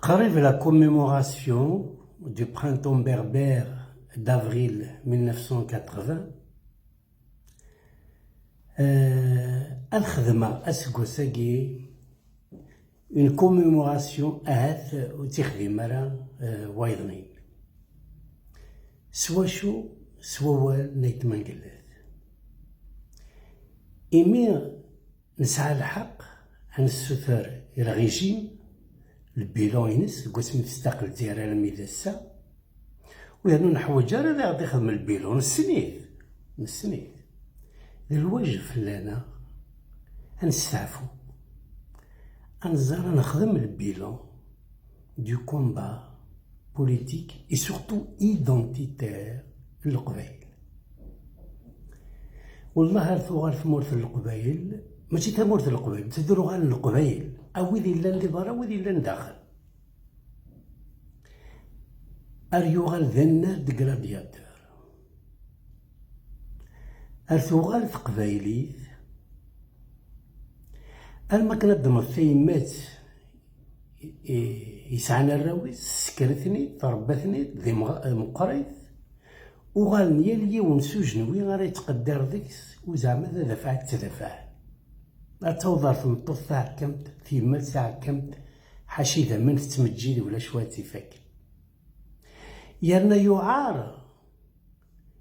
Arrive la commémoration du printemps berbère d'avril 1980. الخدمة أسكوساكي une commémoration أهات وتخدم مرة وايضنين سوا شو سوا وال نيتمنقلات إمي نسعى الحق عن السثر إلى ريجيم البيلون ينس قسم تستقل ديالها الميدسة ويانو نحوج راه اللي غادي يخدم البيلون نسنيت الواجب فلانا نستعفو نزار نخدم البيلون دو كومبا بوليتيك اي سورتو ايدونتيتير للقبايل. والله غير ثمورة القبايل ماشي تمورة القبايل تديرو غير القبايل ويدي لان دي برا ويدي لان داخل اريوغال ذنا ديغرادياتور ارثوغال تقبايليت الما كنضم الثيمات يسعنا الراويس سكرتني تربتني ذي مقريت وغال نيال يون سوجنوي غير يتقدر ديكس وزعما ذا دفعت تدفع توضر في المطوط تاع كمت ثيمات تاع كمت حشيدة من تتمجيلي ولا شوية تيفاك يرنا يعار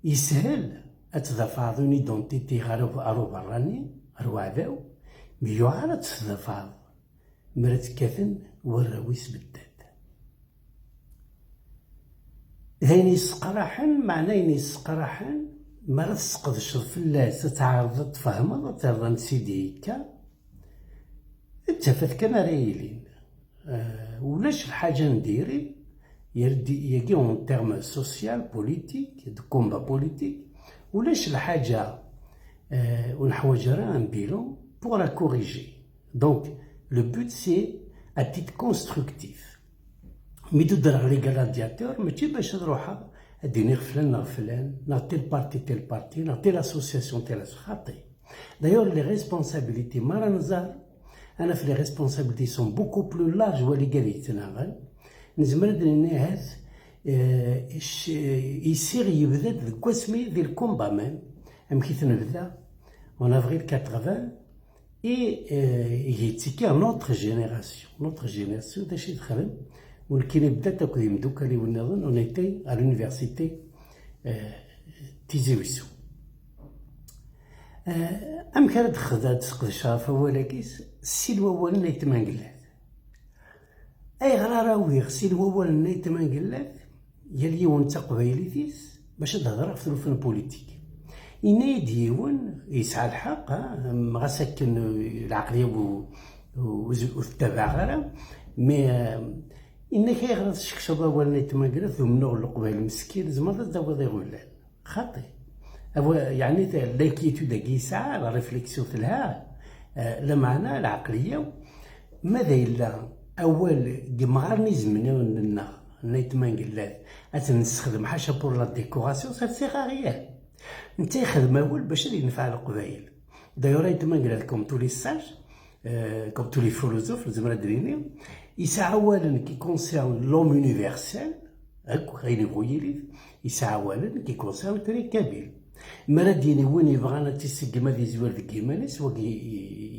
يسهل اتضافاض اون ايدونتيتي غارو براني غارو عداو مي يعار اتضافاض مرات كاثن وراويس بالداد هاين يسقراحن معناه يسقراحن مرات تسقدش فلاس تعرض تفهمض ترضى سيدي هكا اتفت كان رايلين ولاش الحاجة نديري يجي اون تيرم سوسيال بوليتيك دو كومبا بوليتيك ولاش الحاجة ونحوج راه ان بيلون بور لا كوريجي. دونك لو بوت سي ا تيت كونستركتيف مي تدرغ لي غلادياتور ماشي باش نروحها اديني فلان فلان نا تيل بارتي نا تيل اسوسياسيون تيل خاطي. دايور لي ريسبونسابيلتي مرة نزار انا في لي ريسبونسابيلتي سون بوكو بلو لارج ولي قال يتناغل نزمر درني هاث يصير يبدا ذاك واسمي ديال الكومبا مان ام كي تنبدا en avril 80 et يتيكي نوتر جينيراسيون داش يتخدم ولكن بدات اكو يمدوكالي ونظن اونيتي على لونيفرسيتي تيزي ويسو ام كانت خدات تسقدشها فوالكيس السلوى ولا يتمنقلات اي غراراوي السلوى ولا يتمنقلات يلي ونتا قبايليتيس باش تهضر في الفن بوليتيك ينايد يون يسعى الحق غا ساكن العقليه وتتبع غير مي انك يغرض الشكشبه ولا يتمنقلات ثم نغل القبايل مسكين زعما تزود يغلال خاطي يعني لانكيتود يسعى لا ريفليكسيون تلها لا معنى العقليه ماذا الا اول كمغارني زمنون لنا نيتمنقلات اتنستخدم حاشا بور لا ديكوراسيون سي غاريال نتا يخدم اول باش ينفع القبايل. دايوغ يتمنقلات كوم تولي ساج كوم تولي فيلوزوف زعما دريني يسعى اولا كي كونسيرن لوم يونيفرسال هاكو غير يغويلي يسعى اولا كي كونسيرن كري كابيل مرا ديني وين يبغانا تيسقما دي زوار ذيك يمانيس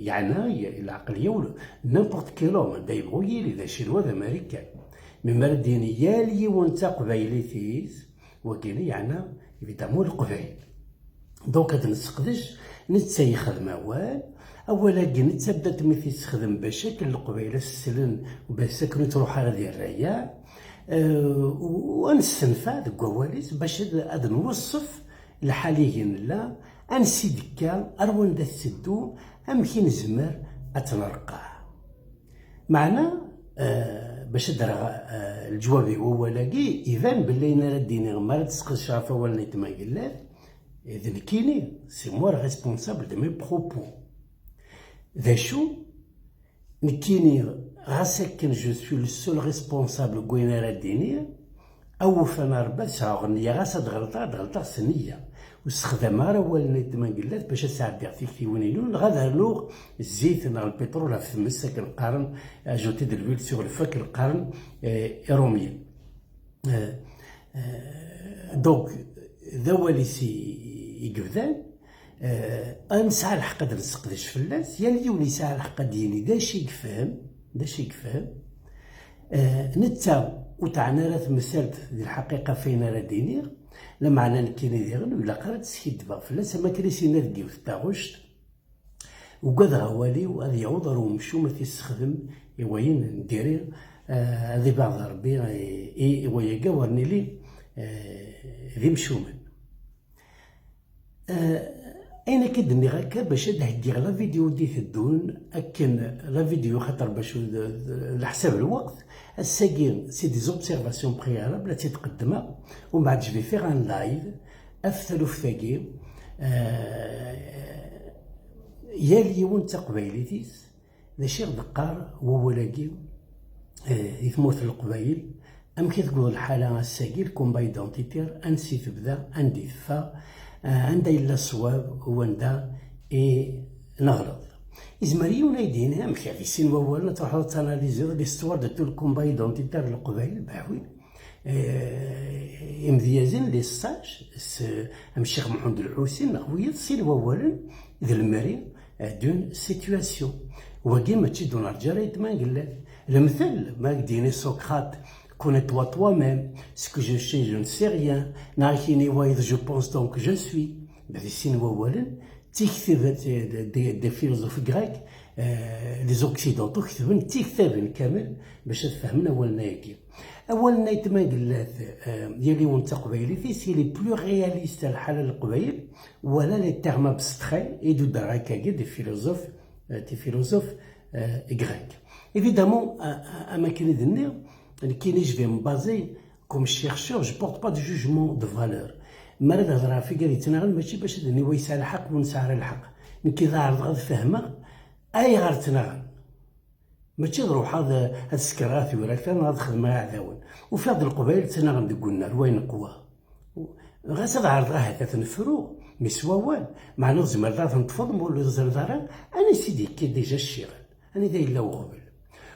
يعني العقليه ولا نيمبورت كيلوم دا يبغويلي ذا شنوا ذا امريكان مي مرا ديني يالي ونتا قبايليتيس وكيني يعني يفيدامون القبايل. دونك هاد نسقدش نتا يخدم اولا كي نتا بدات ميثي تخدم بشكل القبايله السلن وباش ساكنو تروح على ديال الريا ونستنفع ديك كواليس باش هاد نوصف الحاليين لا انسي دكا اروان دا تسدو امكي نزمر اتنرقع معنا باش درغ الجوابي هو لاقي اذا بلي انا رديني ما تسقط شافه ولا يتماقلات اذا كيني سي مو ريسبونسابل دو مي بروبو ذا شو نكيني غاسكن جو سوي لو سول ريسبونسابل كوينا رديني او فانا ربات شاغني غاسا دغلطه سنيه واستخدام راه والنا تمانقلات باش تساعد فيك وينينون غادا لوغ الزيت نا البترول في تمسا كنقارن اجوتي دو لويل سوغ الفا كنقارن ايروميل دونك ذا واليسي يقبذان نسعى الحق هاد نسقدش فلاس يا اللي يسعى الحق ديالي داشي يفهم نتا وتعنا راه تمثلت ديال الحقيقه فين راه دينير لا معنى نكيني ديغن ولا قرات سكيت دبا فلاس ما كريسينا ديو تاغوشت وقاد غوالي وهذا يعوض راه مشو ما تيستخدم وين نديري هذه بعض ربي ويا كاورني لي ذي مشومن انا كدني غاكا باش نهدي لا فيديو دي تدون اكن لا فيديو خاطر باش لحساب الوقت الساكين سي دي زوبسيرفاسيون بريالابل تتقدمها ومن بعد جو في فيغ ان لايف الثلث ثاكي يا اليوم تقبايليتيس ذا شيخ دقار هو ولاكي يثموت القبايل ام كي تقول الحاله الساكي الكومبا ايدونتيتير انسي تبدا عندي فا عندها إلا الصواب هو عندها نغرض إزماريون يدينا مشي في سين ووالا تروحو تاناليزيو ليستوار دو تو الكومبا ايدونتيتير القبايل باوي مديازين لي ستاج الشيخ محمد الحسين نخويا سين ووالا ذا المري دون سيتواسيون وكي ماشي دون رجال يتمانقلات المثل ما ديني سقراط connais-toi toi-même, ce que je sais, je ne sais rien. N'arrivez pas, je pense donc que je suis. Mais ici, nous voyons, des philosophes grecs, les occidentaux, qui sont تيكتبن كامل باش تفهمنا أولنا ياكي. أولنا يتماقلات يلي ونتا قبايلي سي لي بلو رياليست الحالة القبايل ولا لي تيرم ابستراي ايدو دراكاكي دي فيلوزوف غريك. Évidemment, à ma كلمة النير كيني جو في مبازي كوم شيرشور جو بورت با دو جوجمون دو فالور مرة هضرها في قال يتناغل ماشي باش دني ويسع الحق ونسعر الحق نكي ظاهر غاد فهمه اي غير تناغل ماشي نروح هذا السكراثي ولا كان هاد خدمه عداون وفي هاد القبائل تناغل ديك النار وين قوه غاس عرض هكا تنفرو مي سواوال مع نغز مرات نتفض مول زرزاران انا سيدي كي ديجا الشغل انا داير لا وغبل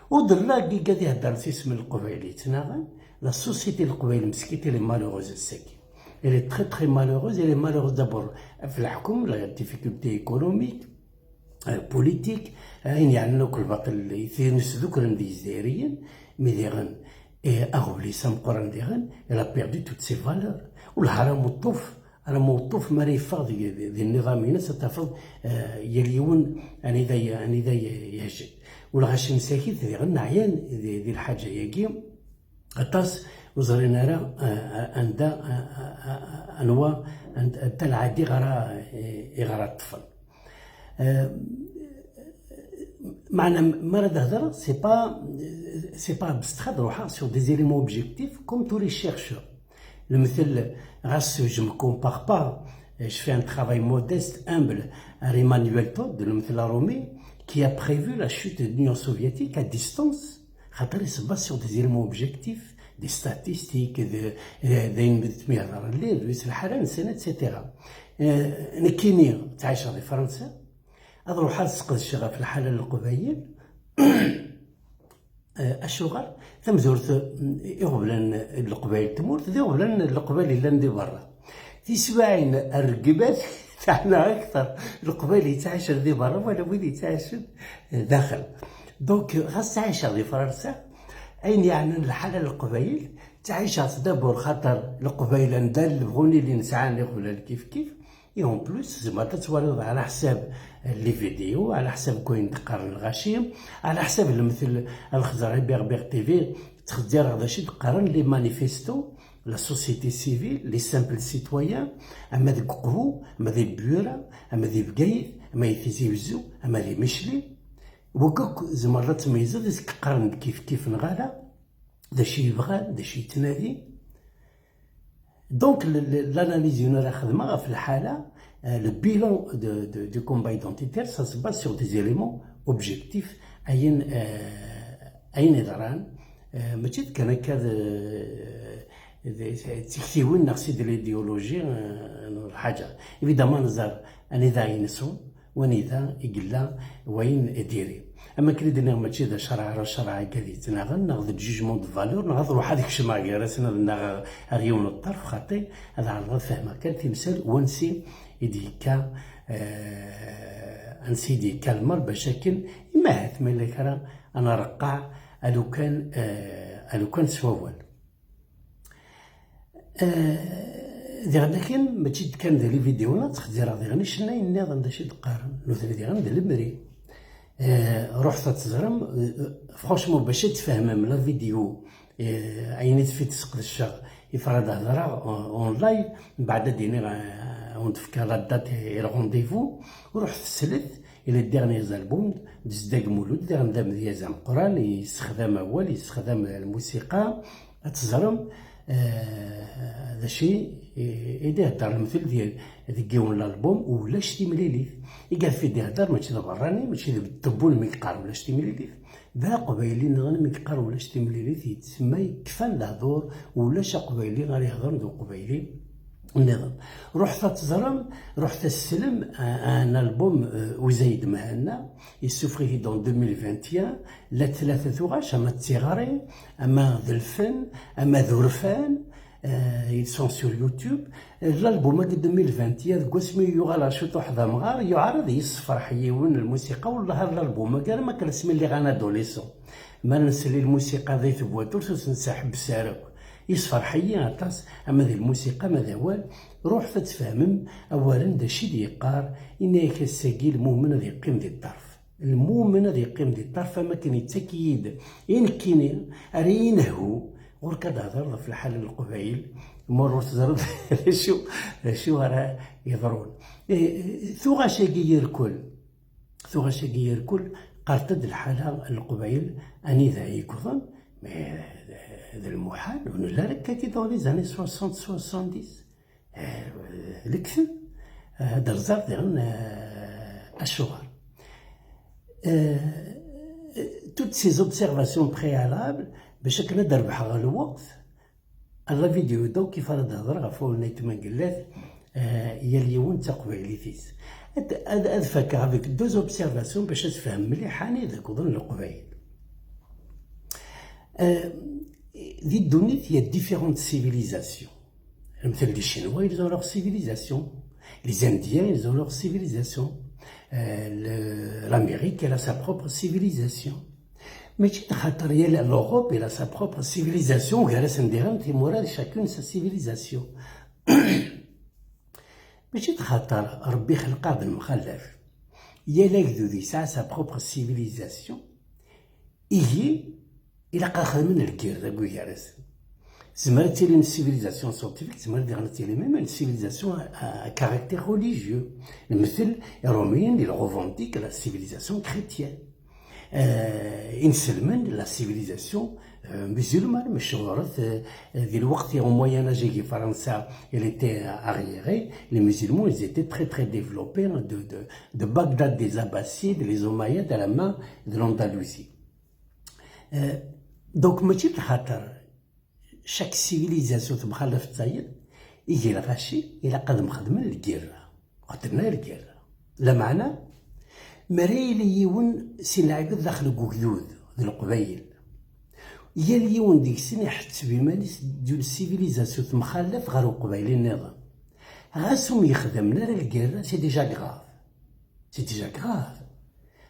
ودلا كي قاعد يهضر في اسم القبائل تناغل لا سوسيتي القبائل مسكيتي لي مالوغوز الساكي elle est très très malheureuse elle est malheureuse d'abord في الحكم لا ديفيكولتي ايكونوميك بوليتيك يعني كل باطل يثيرنس ذكرا دي الجزائريين مي ديغن اغولي سام قران ديغن elle a perdu toutes ses valeurs والهرم والطوف راه موظف ما يفاض ديال النظام هنا ستفرض يليون اني ذا يهجد والغاش مساكين ديال عيان ديال الحاجه ياكي اطاس وزرينا راه عندها انواع عند العادي غرا الطفل معنى مرض هضر سي با ابسترا روحها سور دي زيليمون اوبجيكتيف كوم تو لي شيرشور المثل غاس جو مو كومبار با je fais un travail modeste, humble à Emmanuel Todd, le مثل Romy, qui a prévu la chute de l'Union soviétique à distance. خاطر se base sur des éléments objectifs, des statistiques, des الحالة نسينا etc. نكيني تعيش في فرنسا أضرو حال سقط الشغف في الحالة القبائل الشغل ثم زرت يغبلن القبائل تموت يغبلن القبائل اللي ندي برا تسواعين الرقبات تاعنا أكثر القبائل يتعايش ذي برا ولا وين يتعايش داخل دونك خاص تعيش في فرنسا أين يعني الحالة القبائل تعيش تدبر خاطر القبائل ندال بغوني اللي نسعى ولا كيف اي اون بلوس زعما تتولد على حساب لي فيديو على حساب كوين تقارن الغشيم على حساب المثل الخزرعي بيغ تي في تخدير هذا الشيء تقارن لي مانيفيستو لا سوسيتي سيفيل لي سامبل سيتويان اما ذيك قبو اما ذي بيورا اما ذي بقايد اما يتيزيوزو اما ذي مشلي وكاك زعما تميزو ديك قارن كيف نغالا دا شي يبغى دا شي يتنادي Donc, l'analyse d'une خدمة في الحالة, le bilan du combat identitaire, ça se base sur des éléments objectifs. أين دران ماشي كان كذا تكتيوين نقصي ديال الايديولوجي الحاجه ايفيدامون نزار اني ذا ينسو واني ذا يقلا وين ديري. اما كريد انا ماشي ذا شرع قالي تناغن ناخذ جوجمون دو فالور ناخذ روح هذيك الشمع راسنا ريون الطرف خاطي هذا على فهمه كان تمثال وانسي يديكا انسي ديكا المر بشكل ما ثمن لك انا رقع الو كان سوول لكن ماشي كان دير لي فيديوهات تخدي راه غير شناي ناض شي تقارن لو ثري غير ندير المري رحت تزرم فرانشمون باش تفهم من لا فيديو عينيت في تسقط الشغل يفرض هضره اون لايف من بعد ديني ونتفكر لا دات رونديفو ورحت سلت الى ديرني زالبوم دزداك مولود ديال دام ديال القران يستخدم يستخدم الموسيقى تزرم هذا شيء يدهدر المثل ديال ديون الالبوم ولا شتي مليليف يقال في يدهدر ماشي براني ماشي بالطبول ميقار ولا شتي مليليف ذا قبايلي نغني ميقار ولا شتي مليليف يتسمى كفان الهضور ولا شا قبايلي غير يهضر ذو قبايلي النظام. رحت تزرم رحت السلم ان البوم وزايد مهنا يسوفري دون 2021 لا ثلاثه غاش اما التيغاري اما ذا الفن اما ذورفان يسون سور يوتيوب الالبوم ديال 2021 قسمي يغال شو حدا مغار يعرض يصفر حيوان الموسيقى والله هذا الالبوم قال ما كنسمي اللي غانا دوليسون ما نسلي الموسيقى ذي ثبوتور نسحب سارك يصفر حيا عطاس اما ذي الموسيقى ماذا وال روح فتفهمم اولا داشي دي يقار انك الساقي المؤمن ذي يقيم ذي الطرف المؤمن ذي يقيم ذي الطرف ما كان يتاكيد ان كيني رينهو غير كتهضر في الحال القبايل مرور تزرد شو راه يضرون ثوغا شاقي الكل قرتد الحاله القبايل اني ذا يكظن هذا المحال ولا رك كي دون لي زاني 60 70 الكثب هذا الزرد يعني الشغل toutes ces observations préalables باش كنا نربح على الوقت لا فيديو دو كيف راه نهضر غفول نيت ما قلات هي اليوم تقبيلي فيس هذا فك افيك دوز اوبسيرفاسيون باش تفهم مليح اني ذاك ظن القبايل ذي الدنيا هي ديفيرونت سيفيليزاسيون مثل لي شينوا ils ont leur civilisation les indiens ils ont leur civilisation l'Amérique elle a sa propre civilisation ماشي خاطر هي l'Europe elle a sa propre civilisation وجالس نديرها تيمورا chacune sa civilisation ماشي خاطر ربي خلق هذا المخلف هي لاكدو ذي sa propre civilisation هي إلا قاخذ من الكير ذا بو يارس زعما تيلي من سيفيليزاسيون سونتيفيك زعما دير تيلي ميم من سيفيليزاسيون كاركتير ريليجيو مثل الروميين اللي روفونديك لا سيفيليزاسيون كريتيان انسلمن لا سيفيليزاسيون مسلمان مش ورث ذي الوقت يوم مويان جي فرنسا elle était arriérée les musulmans ils étaient très très développés de Bagdad des Abbassides les Omeyyades à la main de l'Andalousie دونك ماشي بخاطر شاك سيفيليزاسيون تمخلف تصايد يجي الغاشي الى قد مخدمين الكيرة خدمنا الكيرة لا معنى مري ليون سي العباد داخل كوكدود ذو القبايل هي ليون ديك السنة حتى بماليس ديال السيفيليزاسيون تمخلف غير القبايل النظام غاسهم يخدمنا الكيرة سي ديجا كراف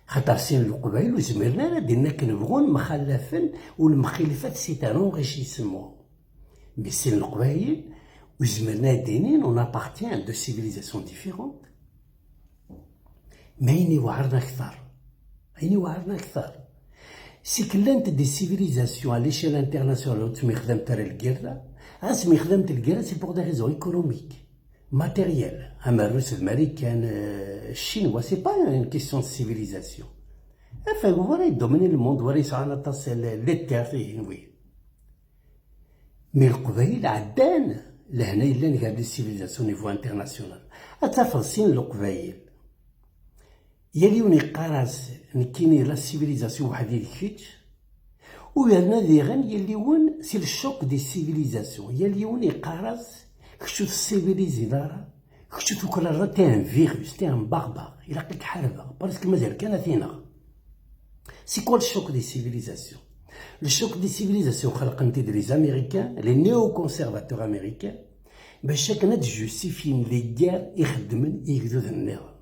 خاطر سين القبايل وزمرنا راه ديالنا كنبغون مخلفين والمخلفات سي ان انريشيسمون مي سين القبايل وزمرنا دينين اون ابارتيان دو سيفيليزاسيون ديفيرونت ما يني وعرنا اكثر سي كلانت دي سيفيليزاسيون على ليشيل انترناسيونال تسمي خدمت راه الكيرا اسمي خدمت الكيرا سي بور دي ريزون ايكونوميك matériel. أما الروس الأمريكان الشينوا سي با اون كيسيون سيفيليزاسيون enfin voilà ils dominent le monde voilà ils sont على طاس لي تير فيه وي مي القبايل عدان لهنا الا نقابل السيفيليزاسيون نيفو انترناسيونال اتفاصيل القبايل يليوني قراص نكيني لا سيفيليزاسيون وحدي ديكيتش ويرنا ذيغن يلي ون سي الشوك دي سيفيليزاسيون يلي ون يقارس كشوف السيفيليزي دارا كشوف كل راه تي ان فيروس تي ان باربار الى قلت حاربه باسكو مازال كان فينا. سي كوا الشوك دي سيفيليزاسيون؟ الشوك دي سيفيليزاسيون خلق انت لي زاميريكان لي نيو كونسيرفاتور امريكان باش كنا تجوستيفين لي غير يخدمن يقدو النظام.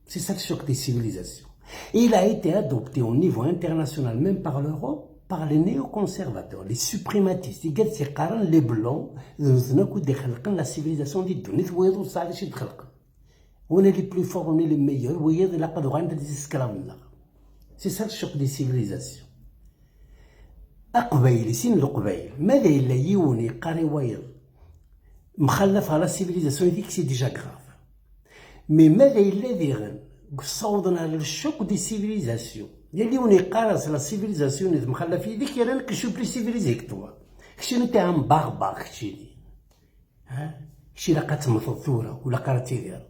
سي سا الشوك دي سيفيليزاسيون. Il a été adopté au niveau international, même par l'Europe, par les néoconservateurs, les suprématistes. Ils قالت سيقارن لي بلون ذنوك ودي خلقن لا سيفيليزاسيون دي الدنيا تويضو صالح شي تخلق. On est les plus forts, on est les meilleurs, ويض لا قد غاند دي اسكلافنا. سي سا الشوك دي سيفيليزاسيون. أقبايل سين القبايل ماذا إلا يوني قاري وايض مخلف على السيفيليزاسيون ديك سي ديجا كراف. مي ماذا إلا ديغن صوضنا للشوك دي سيفيليزاسيون يلي وني قارس لا سيفيليزاسيون اللي مخلف يديك يا راك شو بلي سيفيليزي كتوا كشي انت عم باغباغ كشي دي كشي لا قاتمثل ثوره ولا قراتي دير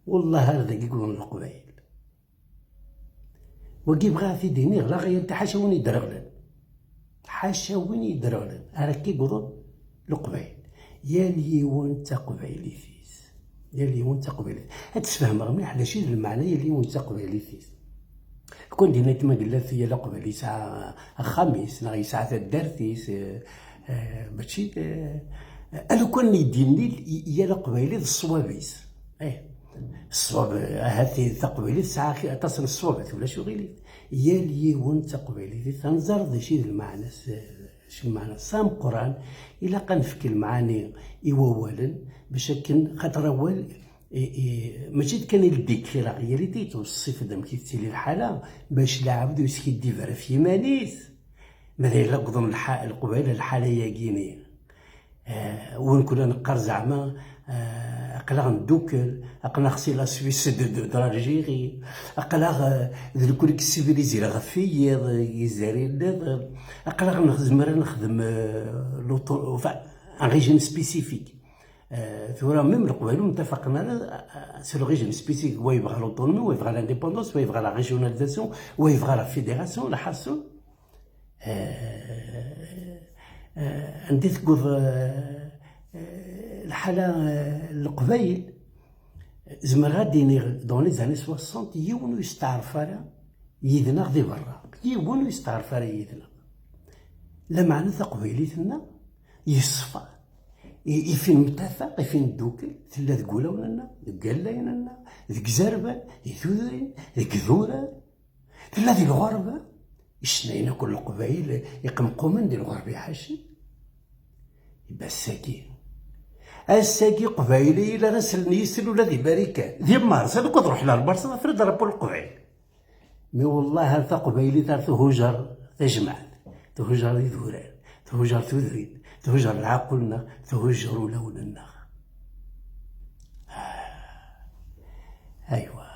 والله هذا يقولون القبايل وكي بغا في ديني غلا غير انت حاشا وين يدرغلن حاشا وين يدرغلن راك يقولون القبايل يالي وانت قبايلي فيس يالي وانت قبايلي هاد تفهم مليح على شي المعنى يالي وانت قبايلي فيس كون دينا كيما قلنا في لا قبل ساعه خميس نغي ساعه الدرتيس ماشي لو كان يديني يا لا قبيله الصوابيس الصواب هاتي تقبيلي ساعه تصل الصوابات ولا شو غير يا لي وانت قبيلي تنزر شي المعنى شو المعنى سام قران الا قنفك المعاني يوولا بشكل خاطر اول ماشي كان يديك في لا رياليتي توصف دم كيتسيلي الحاله باش العبد يسكي ديفر في مانيس ماذا الا قضم القبيله الحاله يا كيني ونكون نقر زعما اقلا ندوكل اقلا خصي لا سويس دو الجيري اقلا ذلك السيفيليزي غفيض يزاري النظر اقلا نخدم لوطو ان ريجيم سبيسيفيك ثورة ميم القبائل متفقنا سو لو ريجيم سبيسيفيك هو يبغى لوطونومي هو يبغى لانديبوندونس هو يبغى لا ريجيوناليزاسيون هو يبغى لا فيديراسيون لا حاسو عندي تقول الحالة القبائل زعما غادي دون لي زاني 60 يونو يستعرف راه يدنا غادي برا يونو يستعرف راه يدنا لا معنى قبيلتنا يصفى يفين متفق يفين الدوكل تلا تقولا ولنا قالا لنا ذيك زربه يثورين ذيك ذوره تلا ذي الغربه يشنينا كل قبائل يقمقوا من دي الغربه حاشي يبقى الساكي قبايلي لا راسل نيسل ولا ذي باريكان ذي مارس هذوك تروح للبرصه فرد ربو القبائل مي والله هذا قبايلي تاع هجر تجمع تهجر ذي ذوران تهجر تذرين تهجر عقولنا تهجر لوننا ايوا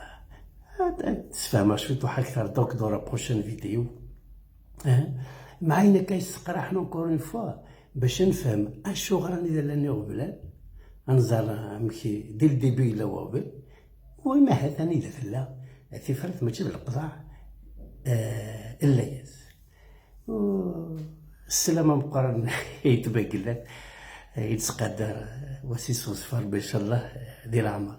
تفهم شفتو اكثر دوك دورا بروشين فيديو معاينا كيسقراحنا اونكور اون فوا باش نفهم اشو غراني لاني غبلان انزر مشي دي الديبي الا وابل وما ثاني اذا فلا في فرث ماشي بالقطاع الا ياس السلامة مقارن يتبقى لك يتسقدر وسيس وصفار باش الله ديال العمر.